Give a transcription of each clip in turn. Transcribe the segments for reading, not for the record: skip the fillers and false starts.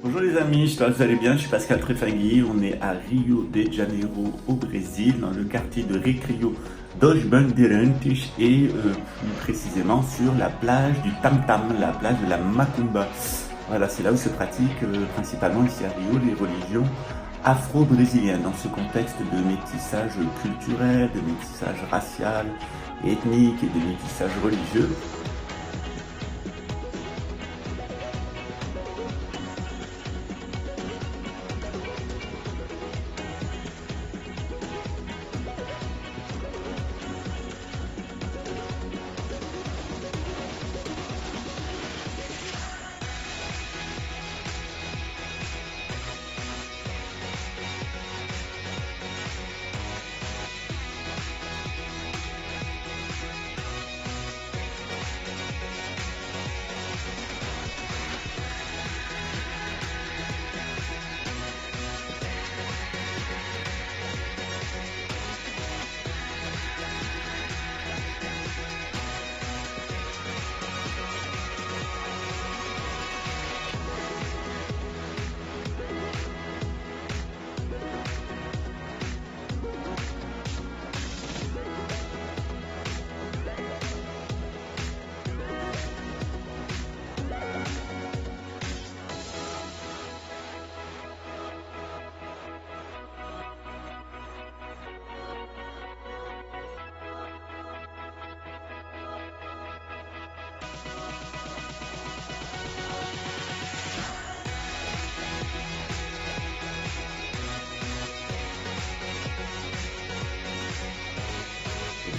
Bonjour les amis, j'espère que vous allez bien, je suis Pascal Trefagui, on est à Rio de Janeiro au Brésil, dans le quartier de Recreio dos Bandeirantes et plus précisément sur la plage du Tam Tam, la plage de la Macumba. Voilà, c'est là où se pratiquent principalement ici à Rio les religions afro-brésiliennes, dans ce contexte de métissage culturel, de métissage racial, ethnique et de métissage religieux.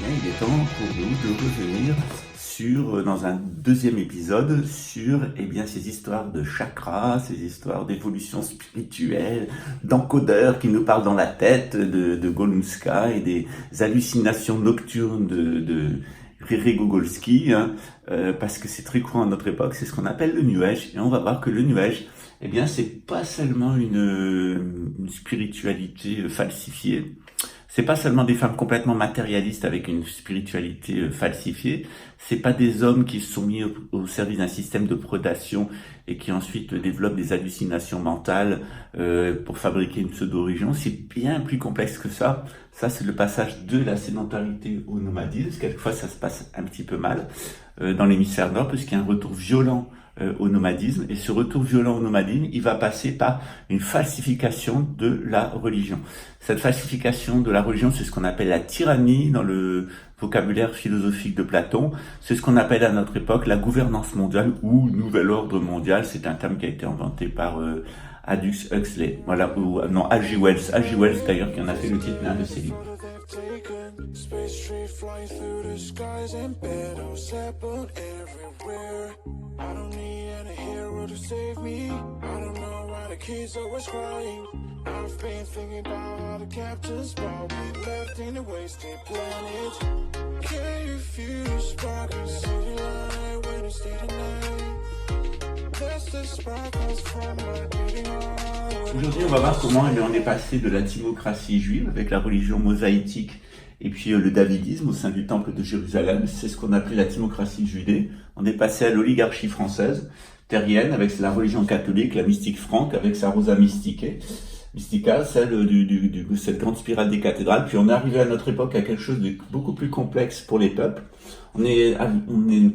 Il est temps pour nous de revenir dans un deuxième épisode sur ces histoires de chakras, ces histoires d'évolution spirituelle, d'encodeurs qui nous parlent dans la tête de Golunska et des hallucinations nocturnes de Rere Gogolski, parce que c'est très courant à notre époque, c'est ce qu'on appelle le New Age, et on va voir que le New Age, c'est pas seulement une spiritualité falsifiée. C'est pas seulement des femmes complètement matérialistes avec une spiritualité falsifiée. C'est pas des hommes qui se sont mis au service d'un système de prédation et qui ensuite développent des hallucinations mentales pour fabriquer une pseudo-religion. C'est bien plus complexe que ça. Ça, c'est le passage de la sédentarité au nomadisme. Quelquefois, ça se passe un petit peu mal dans l'hémisphère nord, puisqu'il y a un retour violent au nomadisme, et ce retour violent au nomadisme, il va passer par une falsification de la religion. Cette falsification de la religion, c'est ce qu'on appelle la tyrannie dans le vocabulaire philosophique de Platon. C'est ce qu'on appelle à notre époque la gouvernance mondiale ou nouvel ordre mondial. C'est un terme qui a été inventé par Aldous Huxley. Voilà, ou non, H.G. Wells d'ailleurs, qui en a fait le titre d'un de ses livres. Space tree flying through the skies and battles happened everywhere. I don't need any hero to save me. I don't know why the kids always crying. I've been thinking about how the captain's ball we left in a wasted planet. Can you feel the spark in city light when it's day to night? That's the sparkles from my beating heart. Aujourd'hui, on va voir comment on est passé de la timocratie juive avec la religion mosaïtique et puis le davidisme au sein du temple de Jérusalem. C'est ce qu'on appelait la timocratie judée. On est passé à l'oligarchie française, terrienne, avec la religion catholique, la mystique franque, avec sa Rosa Mystica, celle cette grande spirale des cathédrales. Puis on est arrivé à notre époque à quelque chose de beaucoup plus complexe pour les peuples. On est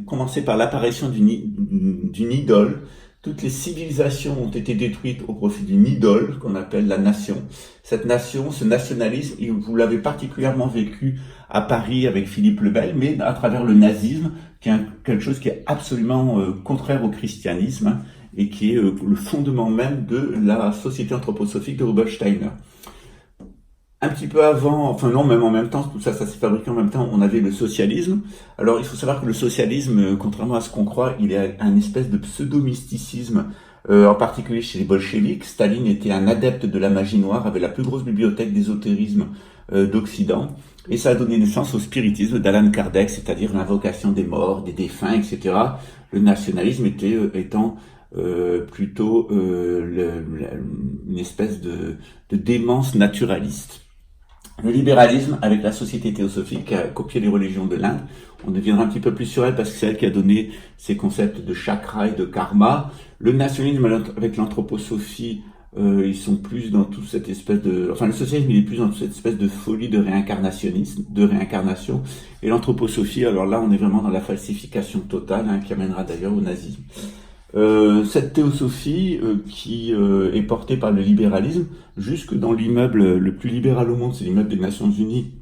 commencé par l'apparition d'une idole. Toutes les civilisations ont été détruites au profit d'une idole qu'on appelle la nation. Cette nation, ce nationalisme, vous l'avez particulièrement vécu à Paris avec Philippe le Bel, mais à travers le nazisme, qui est quelque chose qui est absolument contraire au christianisme et qui est le fondement même de la société anthroposophique de Rudolf Steiner. Un petit peu avant, enfin non, même en même temps, tout ça s'est fabriqué en même temps, on avait le socialisme. Alors il faut savoir que le socialisme, contrairement à ce qu'on croit, il est un espèce de pseudo-mysticisme, en particulier chez les bolcheviks. Staline était un adepte de la magie noire, avait la plus grosse bibliothèque d'ésotérisme d'Occident, et ça a donné naissance au spiritisme d'Alan Kardec, c'est-à-dire l'invocation des morts, des défunts, etc. Le nationalisme étant plutôt une espèce de démence naturaliste. Le libéralisme, avec la société théosophique, qui a copié les religions de l'Inde, On deviendra un petit peu plus sur elle parce que c'est elle qui a donné ces concepts de chakra et de karma. Le nationalisme avec l'anthroposophie, ils sont plus dans toute cette espèce de... Enfin, le socialisme, il est plus dans toute cette espèce de folie de réincarnationnisme, de réincarnation. Et l'anthroposophie, alors là, on est vraiment dans la falsification totale, hein, qui amènera d'ailleurs au nazisme. Cette théosophie qui est portée par le libéralisme, jusque dans l'immeuble le plus libéral au monde, c'est l'immeuble des Nations Unies,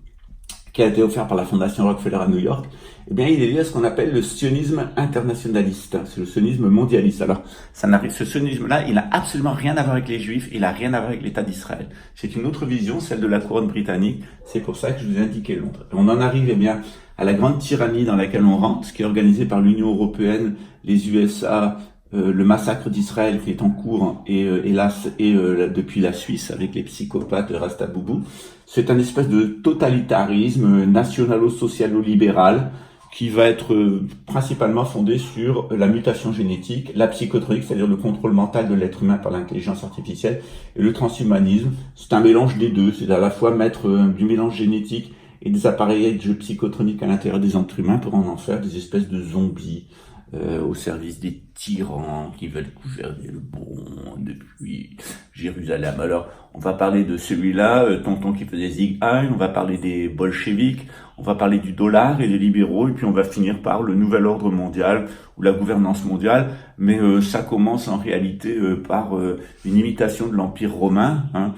qui a été offert par la Fondation Rockefeller à New York, eh bien, il est lié à ce qu'on appelle le sionisme internationaliste. C'est le sionisme mondialiste. Alors, ce sionisme-là, il a absolument rien à voir avec les Juifs, il a rien à voir avec l'État d'Israël. C'est une autre vision, celle de la couronne britannique. C'est pour ça que je vous ai indiqué Londres. On en arrive, eh bien, à la grande tyrannie dans laquelle on rentre, qui est organisée par l'Union européenne, les USA, le massacre d'Israël qui est en cours, et hélas, depuis la Suisse avec les psychopathes de Rasta Boubou. C'est un espèce de totalitarisme nationalo-socialo-libéral qui va être principalement fondé sur la mutation génétique, la psychotronique, c'est-à-dire le contrôle mental de l'être humain par l'intelligence artificielle, et le transhumanisme. C'est un mélange des deux, c'est à la fois mettre du mélange génétique et des appareillages psychotroniques à l'intérieur des êtres humains pour en faire des espèces de zombies au service des tyrans qui veulent gouverner le monde depuis Jérusalem. Alors, on va parler de celui-là, tonton qui faisait Zig Heil, on va parler des bolcheviks, on va parler du dollar et des libéraux, et puis on va finir par le nouvel ordre mondial ou la gouvernance mondiale, mais ça commence en réalité par une imitation de l'Empire romain, hein.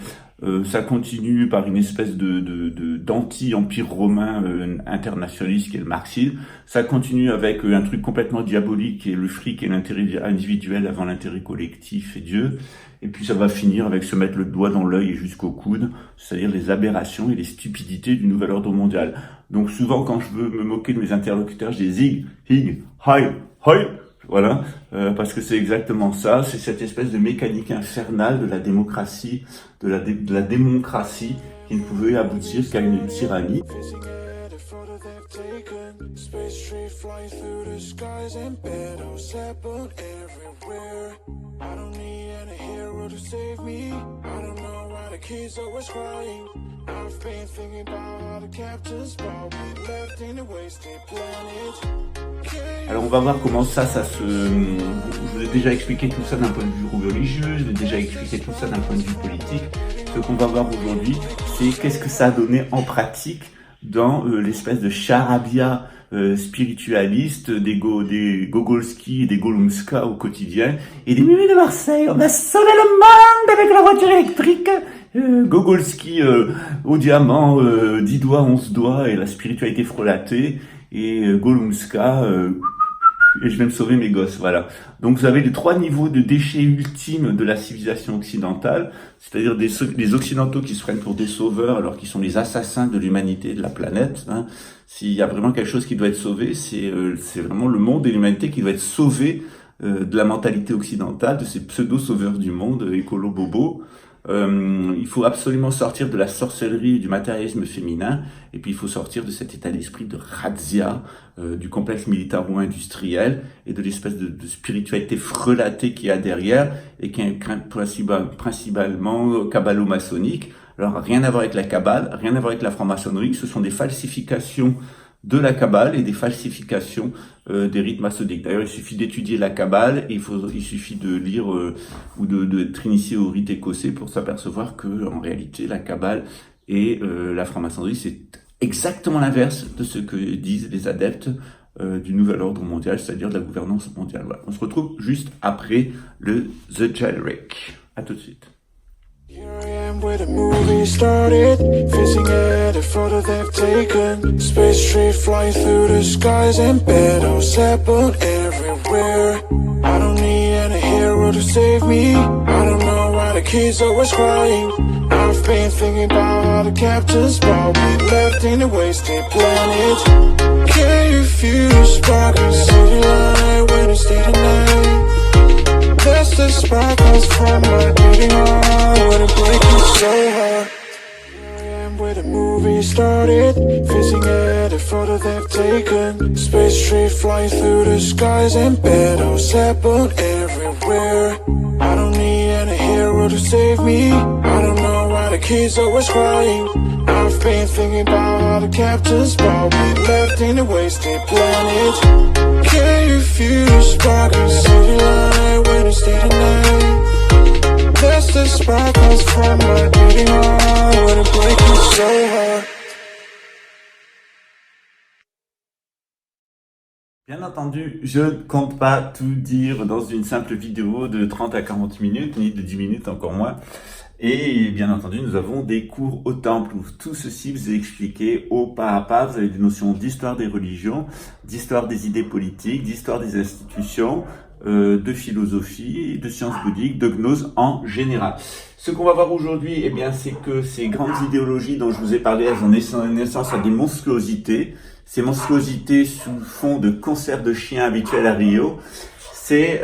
Ça continue par une espèce d'anti-empire romain internationaliste qui est le marxisme. Ça continue avec un truc complètement diabolique qui est le fric et l'intérêt individuel avant l'intérêt collectif et Dieu. Et puis ça va finir avec se mettre le doigt dans l'œil et jusqu'au coude, c'est-à-dire les aberrations et les stupidités du nouvel ordre mondial. Donc souvent quand je veux me moquer de mes interlocuteurs, je dis zig, hig, hi, hi. Voilà, parce que c'est exactement ça, c'est cette espèce de mécanique infernale de la démocratie, de la démocratie qui ne pouvait aboutir qu'à une tyrannie. Alors on va voir comment ça se... Je vous ai déjà expliqué tout ça d'un point de vue religieux, je vous ai déjà expliqué tout ça d'un point de vue politique. Ce qu'on va voir aujourd'hui, c'est qu'est-ce que ça a donné en pratique dans l'espèce de charabia spiritualiste des Gogolski et des Golumska au quotidien, et des Mumis de Marseille. On va sauver le monde avec la voiture électrique. Gogolski au diamant, 10 doigts, 11 doigts, et la spiritualité frelatée, et Golumska, et je vais me sauver mes gosses, voilà. Donc vous avez les 3 niveaux de déchets ultimes de la civilisation occidentale, c'est-à-dire les occidentaux qui se prennent pour des sauveurs alors qu'ils sont les assassins de l'humanité et de la planète, hein. S'il y a vraiment quelque chose qui doit être sauvé, c'est vraiment le monde et l'humanité qui doit être sauvé de la mentalité occidentale, de ces pseudo-sauveurs du monde, écolo-bobo. Il faut absolument sortir de la sorcellerie et du matérialisme féminin, et puis il faut sortir de cet état d'esprit de razzia, du complexe militaro-industriel et de l'espèce de spiritualité frelatée qu'il y a derrière et qui est principalement kabbalo-maçonnique. Alors rien à voir avec la Kabbale, rien à voir avec la franc-maçonnerie, ce sont des falsifications de la Kabbale et des falsifications des rites maçonniques. D'ailleurs, il suffit d'étudier la Kabbale et il suffit de lire ou d'être initié au rite écossais pour s'apercevoir que en réalité, la Kabbale et la franc-maçonnerie, c'est exactement l'inverse de ce que disent les adeptes du nouvel ordre mondial, c'est-à-dire de la gouvernance mondiale. Voilà. On se retrouve juste après le The Jailbreak. À tout de suite. Where the movie started, facing at a photo they've taken. Space tree flying through the skies and battles happen everywhere. I don't need any hero to save me. I don't know why the kids always crying. I've been thinking about how the captain's ball we left in a wasted planet. Can you feel the spark in city light when it's day to night? That's the sparkles from my beating heart when it breaks so hard. Here I am where the movie started, facing at a photo they've taken. Space tree flying through the skies and battles happen everywhere. I don't need any hero to save me. I don't know why the kids always crying. I've been thinking about all the captains, but we left in a wasted planet. Can you feel the spark in the city light when it's day to night? That's the sparkles from my beating heart when it breaks so hard. Bien entendu, je ne compte pas tout dire dans une simple vidéo de 30 à 40 minutes, ni de 10 minutes encore moins. Et bien entendu, nous avons des cours au temple où tout ceci vous est expliqué au pas à pas. Vous avez des notions d'histoire des religions, d'histoire des idées politiques, d'histoire des institutions, de philosophie, de sciences bouddhiques, de gnose en général. Ce qu'on va voir aujourd'hui, eh bien, c'est que ces grandes idéologies dont je vous ai parlé, elles ont naissance à des monstruosités. Ces monstruosités sous fond de concert de chiens habituels à Rio. Ces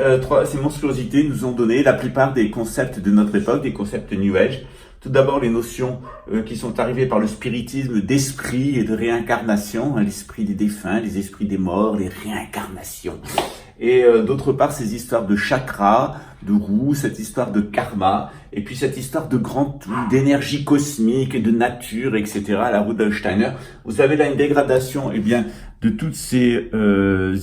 monstruosités nous ont donné la plupart des concepts de notre époque, des concepts New Age. Tout d'abord, les notions qui sont arrivées par le spiritisme d'esprit et de réincarnation, l'esprit des défunts, les esprits des morts, les réincarnations. Et d'autre part, ces histoires de chakras, de roues, cette histoire de karma, et puis cette histoire de d'énergie cosmique, de nature, etc., la Rudolf Steiner. Vous avez là une dégradation, eh bien, de toutes ces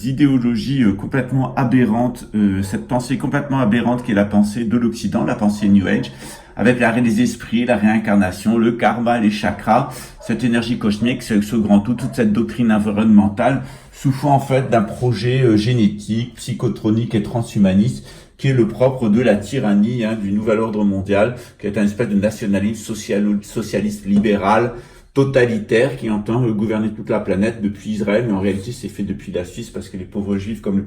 idéologies complètement aberrantes, cette pensée complètement aberrante qui est la pensée de l'Occident, la pensée New Age, avec l'arrêt des esprits, la réincarnation, le karma, les chakras, cette énergie cosmique, ce grand tout, toute cette doctrine environnementale, sous fond en fait d'un projet génétique, psychotronique et transhumaniste, qui est le propre de la tyrannie du nouvel ordre mondial, qui est un espèce de nationalisme socialiste libéral, totalitaire, qui entend gouverner toute la planète depuis Israël, mais en réalité c'est fait depuis la Suisse, parce que les pauvres juifs comme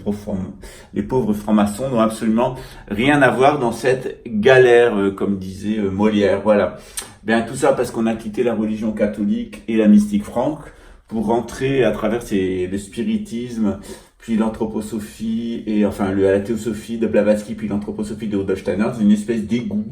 les pauvres francs-maçons n'ont absolument rien à voir dans cette galère, comme disait Molière. Voilà. Bien, tout ça parce qu'on a quitté la religion catholique et la mystique franque pour rentrer à travers le spiritisme, puis l'anthroposophie, et enfin la théosophie de Blavatsky, puis l'anthroposophie de Rudolf Steiner, une espèce d'égout.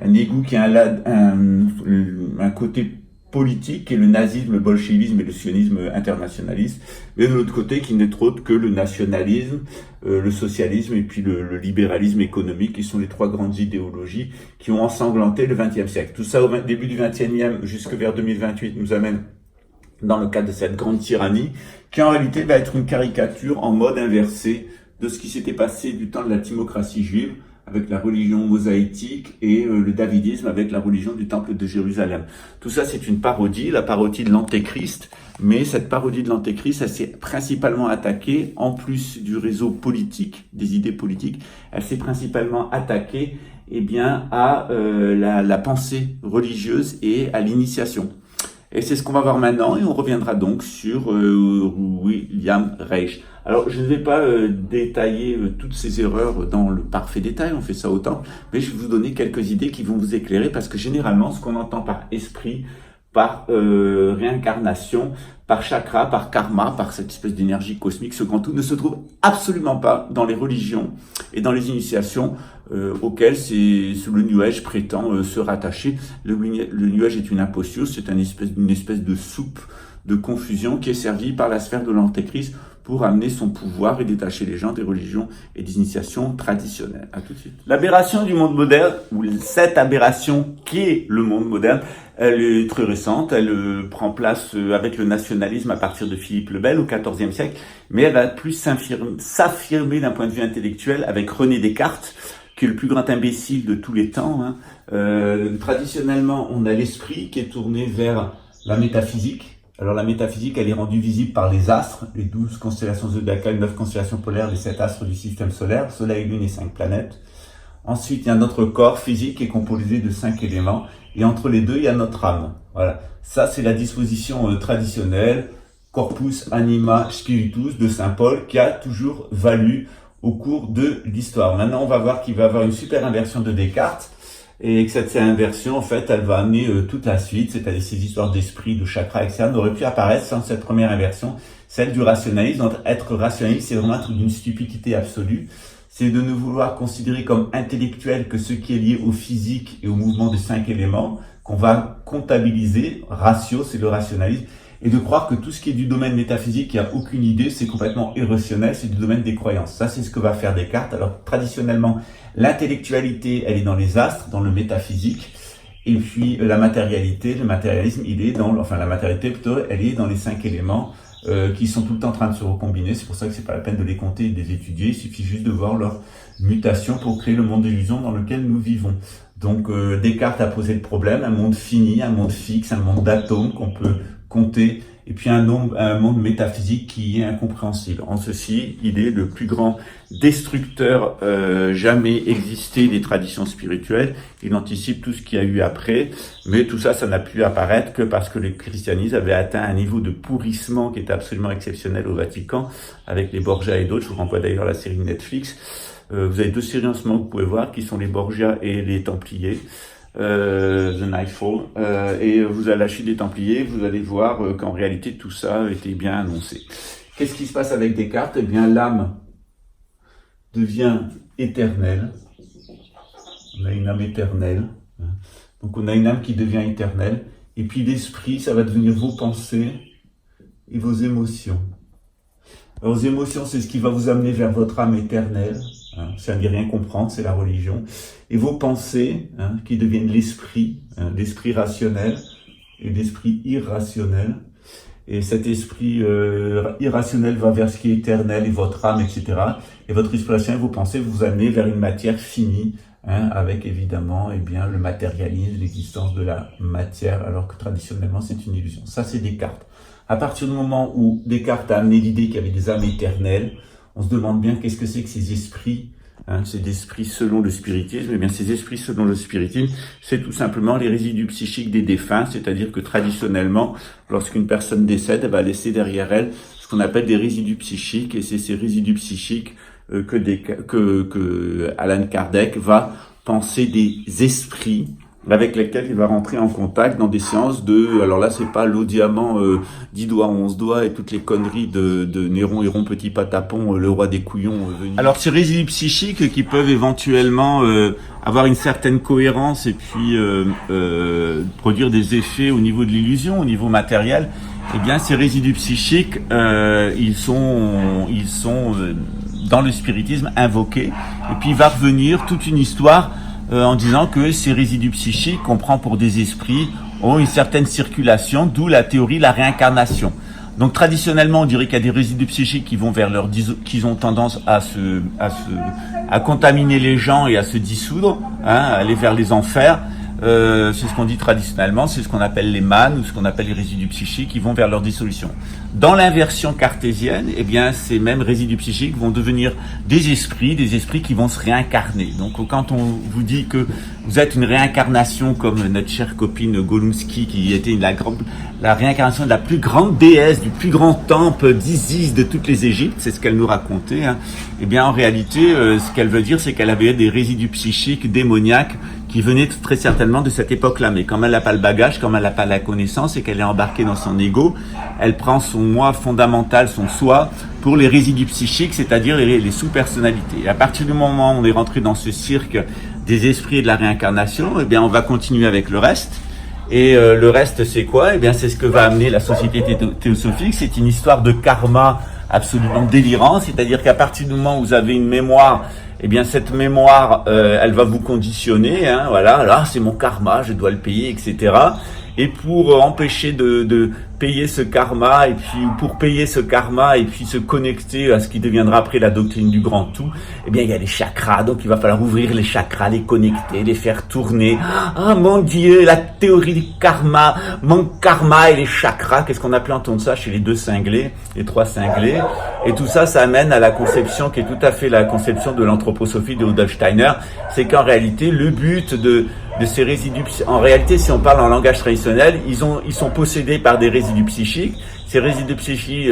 Un égout qui a un côté politique, qui est le nazisme, le bolchevisme et le sionisme internationaliste, mais de l'autre côté, qui n'est autre que le nationalisme, le socialisme et puis le libéralisme économique, qui sont les trois grandes idéologies qui ont ensanglanté le XXe siècle. Tout ça, au début du XXe, jusque vers 2028, nous amène dans le cadre de cette grande tyrannie, qui en réalité va être une caricature en mode inversé de ce qui s'était passé du temps de la timocratie juive, avec la religion mosaïtique, et le davidisme avec la religion du temple de Jérusalem. Tout ça, c'est une parodie, la parodie de l'antéchrist, mais cette parodie de l'antéchrist, elle s'est principalement attaquée, en plus du réseau politique, des idées politiques, elle s'est principalement attaquée eh bien, à la pensée religieuse et à l'initiation. Et c'est ce qu'on va voir maintenant, et on reviendra donc sur William Reich. Alors, je ne vais pas détailler toutes ces erreurs dans le parfait détail, on fait ça autant, mais je vais vous donner quelques idées qui vont vous éclairer, parce que généralement, ce qu'on entend par esprit, par réincarnation, par chakra, par karma, par cette espèce d'énergie cosmique, ce grand tout ne se trouve absolument pas dans les religions et dans les initiations auxquelles le New Age prétend se rattacher. Le New Age est une imposture, c'est une espèce de soupe de confusion qui est servie par la sphère de l'antéchrist pour amener son pouvoir et détacher les gens des religions et des initiations traditionnelles. À tout de suite. L'aberration du monde moderne, ou cette aberration qui est le monde moderne, elle est très récente, elle prend place avec le nationalisme à partir de Philippe le Bel au XIVe siècle, mais elle va plus s'affirmer d'un point de vue intellectuel avec René Descartes, qui est le plus grand imbécile de tous les temps. Traditionnellement, on a l'esprit qui est tourné vers la métaphysique. Alors la métaphysique, elle est rendue visible par les astres, les 12 constellations zodiacales, 9 constellations polaires, les 7 astres du système solaire, Soleil, Lune et 5 planètes. Ensuite, il y a notre corps physique qui est composé de 5 éléments, et entre les deux, il y a notre âme. Voilà, ça c'est la disposition traditionnelle, corpus anima spiritus de Saint Paul, qui a toujours valu au cours de l'histoire. Maintenant, on va voir qu'il va y avoir une super inversion de Descartes, et que cette inversion, en fait, elle va amener toute la suite, c'est-à-dire ces histoires d'esprit, de chakra, etc., n'auraient pu apparaître sans cette première inversion, celle du rationalisme. Donc, être rationaliste, c'est vraiment être d'une stupidité absolue. C'est de ne vouloir considérer comme intellectuel que ce qui est lié au physique et au mouvement des 5 éléments, qu'on va comptabiliser. Ratio, c'est le rationalisme. et de croire que tout ce qui est du domaine métaphysique, il n'y a aucune idée, c'est complètement irrationnel, c'est du domaine des croyances. Ça, c'est ce que va faire Descartes. Alors, traditionnellement, l'intellectualité, elle est dans les astres, dans le métaphysique, et puis la matérialité, le matérialisme, il est la matérialité plutôt, elle est dans les 5 éléments, qui sont tout le temps en train de se recombiner. C'est pour ça que c'est pas la peine de les compter et de les étudier. Il suffit juste de voir leur mutation pour créer le monde d'illusion dans lequel nous vivons. Donc Descartes a posé le problème, un monde fini, un monde fixe, un monde d'atomes qu'on peut compter, et puis un monde métaphysique qui est incompréhensible. En ceci, il est le plus grand destructeur jamais existé des traditions spirituelles. Il anticipe tout ce qu'il y a eu après, mais tout ça, ça n'a pu apparaître que parce que le christianisme avait atteint un niveau de pourrissement qui est absolument exceptionnel au Vatican, avec les Borgia et d'autres. Je vous renvoie d'ailleurs à la série Netflix. Vous avez 2 séries en ce moment que vous pouvez voir, qui sont les Borgia et les Templiers. The Nightfall, et vous allez la chute des Templiers, vous allez voir qu'en réalité tout ça était bien annoncé. Qu'est-ce qui se passe avec Descartes? Eh bien, l'âme devient éternelle. On a une âme éternelle. Donc on a une âme qui devient éternelle. Et puis l'esprit, ça va devenir vos pensées et vos émotions. Alors, vos émotions, c'est ce qui va vous amener vers votre âme éternelle. Ça ne dit rien comprendre, c'est la religion. Et vos pensées, qui deviennent l'esprit, l'esprit rationnel et l'esprit irrationnel. Et cet esprit irrationnel va vers ce qui est éternel et votre âme, etc. Et votre esprit rationnel, vos pensées, vous amenez vers une matière finie, avec évidemment, le matérialisme, l'existence de la matière, alors que traditionnellement c'est une illusion. Ça, c'est Descartes. À partir du moment où Descartes a amené l'idée qu'il y avait des âmes éternelles, on se demande bien qu'est-ce que c'est que ces esprits, ces esprits selon le spiritisme. Eh bien, ces esprits selon le spiritisme, c'est tout simplement les résidus psychiques des défunts, c'est-à-dire que traditionnellement, lorsqu'une personne décède, elle va laisser derrière elle ce qu'on appelle des résidus psychiques, et c'est ces résidus psychiques que Allan Kardec va penser des esprits avec lesquels il va rentrer en contact dans des séances alors là c'est pas l'eau diamant 10 doigts 11 doigts et toutes les conneries de Néron, Héron, Petit Patapon, le roi des couillons venu. Alors ces résidus psychiques qui peuvent éventuellement avoir une certaine cohérence et puis produire des effets au niveau de l'illusion, au niveau matériel, eh bien ces résidus psychiques ils sont dans le spiritisme invoqués, et puis il va revenir toute une histoire en disant que ces résidus psychiques qu'on prend pour des esprits ont une certaine circulation, d'où la théorie de la réincarnation. Donc traditionnellement, on dirait qu'il y a des résidus psychiques qui vont vers qu'ils ont tendance à contaminer les gens et à se dissoudre, aller vers les enfers. C'est ce qu'on dit traditionnellement, c'est ce qu'on appelle les mânes ou ce qu'on appelle les résidus psychiques qui vont vers leur dissolution. Dans l'inversion cartésienne, eh bien, ces mêmes résidus psychiques vont devenir des esprits qui vont se réincarner. Donc, quand on vous dit que vous êtes une réincarnation comme notre chère copine Golunski, qui était la réincarnation de la plus grande déesse, du plus grand temple d'Isis de toutes les Égyptes, c'est ce qu'elle nous racontait, eh bien, en réalité, ce qu'elle veut dire, c'est qu'elle avait des résidus psychiques démoniaques qui venait très certainement de cette époque-là. Mais comme elle n'a pas le bagage, comme elle n'a pas la connaissance et qu'elle est embarquée dans son ego, elle prend son moi fondamental, son soi, pour les résidus psychiques, c'est-à-dire les sous-personnalités. Et à partir du moment où on est rentré dans ce cirque des esprits et de la réincarnation, eh bien, on va continuer avec le reste. Et le reste, c'est quoi? Eh bien, c'est ce que va amener la société théosophique. C'est une histoire de karma absolument délirant, c'est-à-dire qu'à partir du moment où vous avez une mémoire, eh bien cette mémoire, elle va vous conditionner, voilà, là c'est mon karma, je dois le payer, etc. Et pour empêcher de payer ce karma, et puis pour payer ce karma, et puis se connecter à ce qui deviendra après la doctrine du grand tout, eh bien il y a les chakras, donc il va falloir ouvrir les chakras, les connecter, les faire tourner. Ah mon Dieu, la théorie du karma, mon karma et les chakras, qu'est-ce qu'on appelait entendre ça chez les 2 cinglés, les 3 cinglés, et tout ça, ça amène à la conception qui est tout à fait la conception de l'anthroposophie de Rudolf Steiner, c'est qu'en réalité, le but de ces résidus, en réalité, si on parle en langage traditionnel, ils sont possédés par des résidus psychiques. Ces résidus psychiques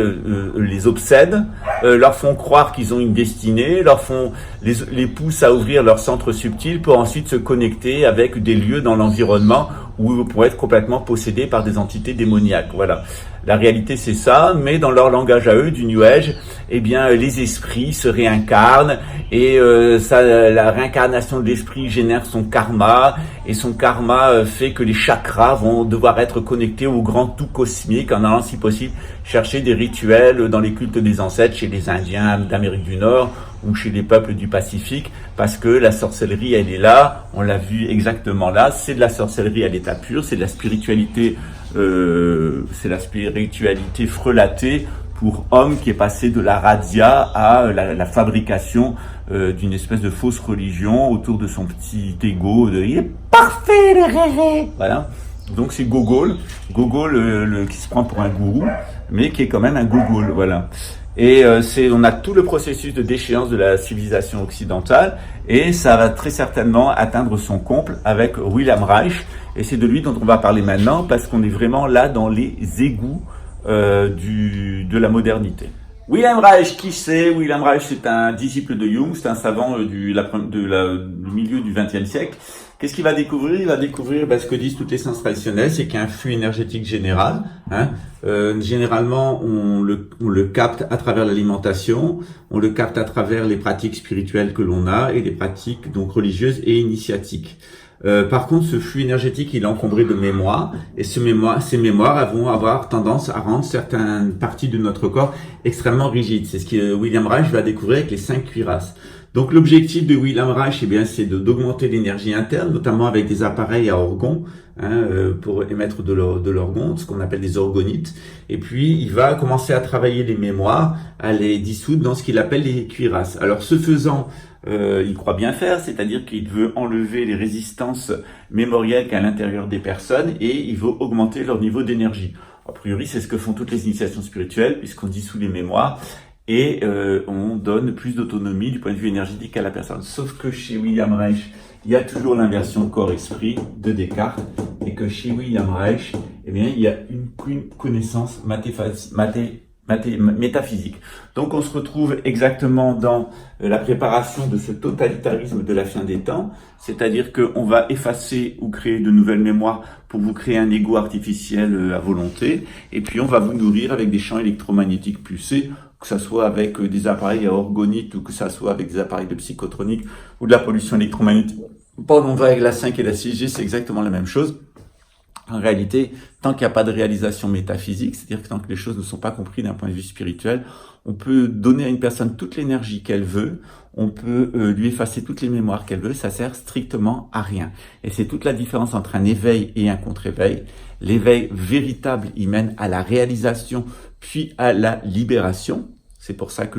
les obsèdent, leur font croire qu'ils ont une destinée, les poussent à ouvrir leur centre subtil pour ensuite se connecter avec des lieux dans l'environnement ou pour être complètement possédé par des entités démoniaques. Voilà. La réalité, c'est ça, mais dans leur langage à eux, du New Age, eh bien, les esprits se réincarnent et la réincarnation de l'esprit génère son karma et son karma fait que les chakras vont devoir être connectés au grand tout cosmique en allant, si possible, chercher des rituels dans les cultes des ancêtres chez les Indiens d'Amérique du Nord ou chez les peuples du Pacifique, parce que la sorcellerie, elle est là, on l'a vu exactement là, c'est de la sorcellerie à l'état pur, c'est de la spiritualité frelatée pour homme qui est passé de la razzia à la fabrication d'une espèce de fausse religion autour de son petit ego de il est parfait le rêve. Voilà. Donc c'est Gogol qui se prend pour un gourou, mais qui est quand même un Gogol, voilà. Et on a tout le processus de déchéance de la civilisation occidentale, et ça va très certainement atteindre son comble avec William Reich, et c'est de lui dont on va parler maintenant, parce qu'on est vraiment là dans les égouts de la modernité. William Reich, qui c'est? William Reich, c'est un disciple de Jung, c'est un savant du milieu du XXe siècle. Qu'est-ce qu'il va découvrir? Il va découvrir ce que disent toutes les sciences traditionnelles, c'est qu'il y a un flux énergétique général. Généralement, on le capte à travers l'alimentation, on le capte à travers les pratiques spirituelles que l'on a et les pratiques donc religieuses et initiatiques. Par contre, ce flux énergétique, il est encombré de mémoire, et ces mémoires, elles vont avoir tendance à rendre certaines parties de notre corps extrêmement rigides. C'est ce que William Reich va découvrir avec les 5 cuirasses. Donc l'objectif de William Reich, c'est d'augmenter l'énergie interne, notamment avec des appareils à orgons, pour émettre de l'orgon, ce qu'on appelle des orgonites. Et puis il va commencer à travailler les mémoires, à les dissoudre dans ce qu'il appelle les cuirasses. Alors ce faisant, il croit bien faire, c'est-à-dire qu'il veut enlever les résistances mémorielles qu'il y a à l'intérieur des personnes et il veut augmenter leur niveau d'énergie. A priori, c'est ce que font toutes les initiations spirituelles, puisqu'on dissout les mémoires et on donne plus d'autonomie du point de vue énergétique à la personne. Sauf que chez William Reich, il y a toujours l'inversion corps-esprit de Descartes, et que chez William Reich, il y a une connaissance métaphysique. Donc on se retrouve exactement dans la préparation de ce totalitarisme de la fin des temps, c'est-à-dire qu'on va effacer ou créer de nouvelles mémoires pour vous créer un ego artificiel à volonté, et puis on va vous nourrir avec des champs électromagnétiques pulsés, que ça soit avec des appareils à orgonite ou que ça soit avec des appareils de psychotronique ou de la pollution électromagnétique. On va avec la 5 et la 6G, c'est exactement la même chose. En réalité, tant qu'il n'y a pas de réalisation métaphysique, c'est-à-dire que tant que les choses ne sont pas comprises d'un point de vue spirituel, on peut donner à une personne toute l'énergie qu'elle veut, on peut lui effacer toutes les mémoires qu'elle veut, ça sert strictement à rien. Et c'est toute la différence entre un éveil et un contre-éveil. L'éveil véritable, il mène à la réalisation, puis à la libération. C'est pour ça que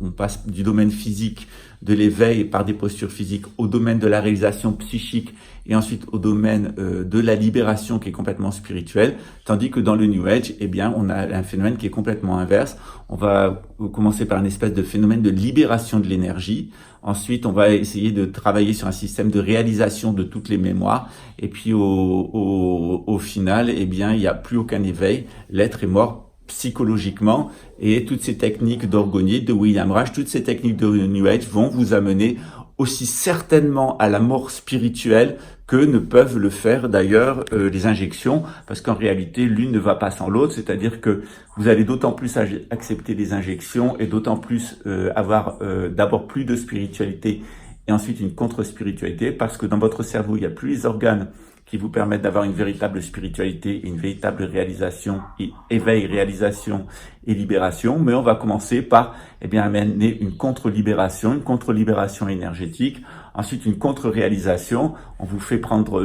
on passe du domaine physique, de l'éveil par des postures physiques, au domaine de la réalisation psychique et ensuite au domaine de la libération qui est complètement spirituel. Tandis que dans le New Age, on a un phénomène qui est complètement inverse. On va commencer par une espèce de phénomène de libération de l'énergie. Ensuite, on va essayer de travailler sur un système de réalisation de toutes les mémoires. Et puis au final, il n'y a plus aucun éveil. L'être est mort psychologiquement, et toutes ces techniques d'orgonite, de William Reich, toutes ces techniques de New Age vont vous amener aussi certainement à la mort spirituelle que ne peuvent le faire d'ailleurs les injections, parce qu'en réalité l'une ne va pas sans l'autre, c'est-à-dire que vous allez d'autant plus accepter les injections et d'autant plus avoir d'abord plus de spiritualité et ensuite une contre-spiritualité, parce que dans votre cerveau il n'y a plus les organes qui vous permettent d'avoir une véritable spiritualité et une véritable réalisation, éveil, réalisation et libération. Mais on va commencer par amener une contre-libération énergétique, ensuite une contre-réalisation. On vous fait prendre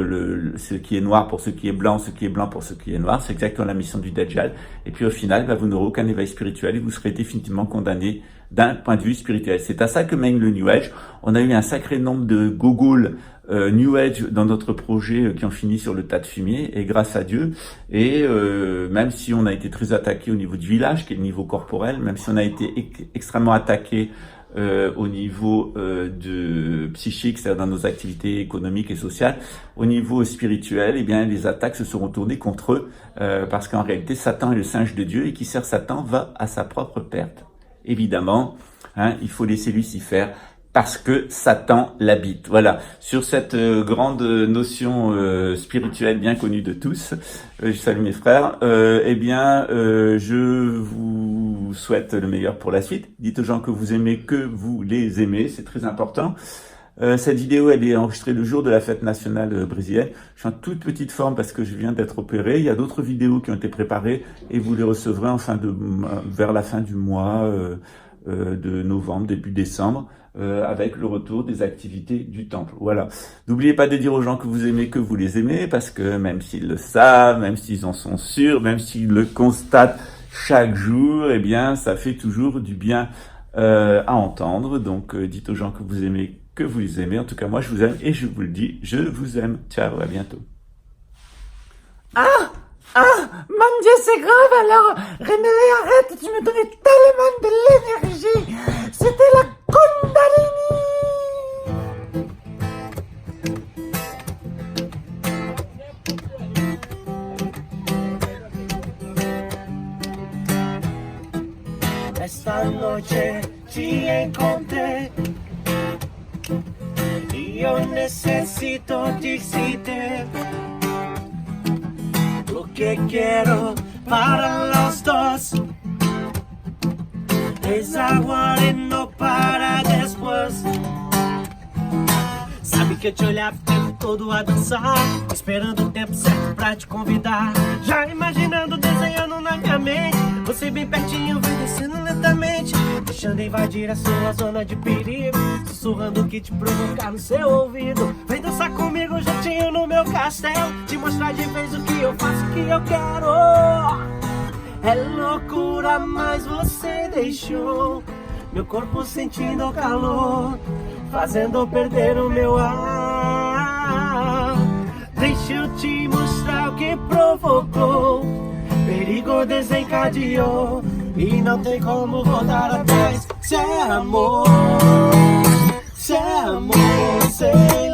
ce qui est noir pour ce qui est blanc, ce qui est blanc pour ce qui est noir. C'est exactement la mission du Dajjal. Et puis au final, vous n'aurez aucun éveil spirituel et vous serez définitivement condamné d'un point de vue spirituel. C'est à ça que mène le New Age. On a eu un sacré nombre de gogoles New Age dans notre projet qui ont fini sur le tas de fumier, et grâce à Dieu, et même si on a été très attaqué au niveau du village, qui est le niveau corporel, même si on a été extrêmement attaqué au niveau de psychique, c'est-à-dire dans nos activités économiques et sociales, au niveau spirituel, les attaques se seront tournées contre eux, parce qu'en réalité, Satan est le singe de Dieu, et qui sert Satan va à sa propre perte. Évidemment, il faut laisser Lucifer parce que Satan l'habite. Voilà, sur cette grande notion spirituelle bien connue de tous, je salue mes frères, je vous souhaite le meilleur pour la suite. Dites aux gens que vous aimez, que vous les aimez, c'est très important. Cette vidéo, elle est enregistrée le jour de la fête nationale brésilienne. Je suis en toute petite forme parce que je viens d'être opéré. Il y a d'autres vidéos qui ont été préparées et vous les recevrez vers la fin du mois de novembre, début décembre, avec le retour des activités du temple. Voilà. N'oubliez pas de dire aux gens que vous aimez, que vous les aimez, parce que même s'ils le savent, même s'ils en sont sûrs, même s'ils le constatent chaque jour, eh bien, ça fait toujours du bien à entendre. Donc, dites aux gens que vous aimez, que vous les aimez. En tout cas, moi, je vous aime et je vous le dis, je vous aime. Ciao, à bientôt. Ah, mon Dieu, c'est grave alors. René, arrête, tu me donnais tellement de l'énergie. C'était la Kundalini. Esta noche te encontré y yo necesito decirte lo que quiero para los dos es aguardando para después. Sabe que eu te olhava o tempo todo a dançar, esperando o tempo certo pra te convidar. Já imaginando, desenhando na minha mente, você bem pertinho, vai descendo lentamente, deixando invadir a sua zona de perigo, sussurrando o que te provocar no seu ouvido. Vem dançar comigo juntinho no meu castelo, te mostrar de vez o que eu faço, o que eu quero. É loucura, mas você deixou meu corpo sentindo o calor, fazendo perder o meu ar. Deixa eu te mostrar o que provocou, perigo desencadeou e não tem como voltar atrás. Se é amor, sei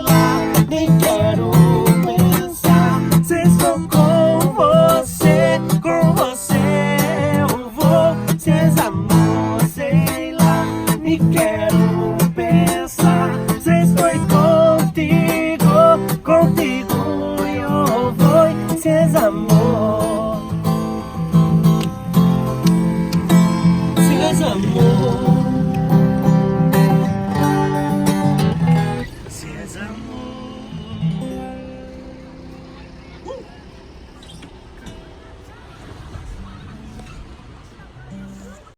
lá, nem quero pensar. Se estou com você eu vou. Se é amor, sei lá, nem quero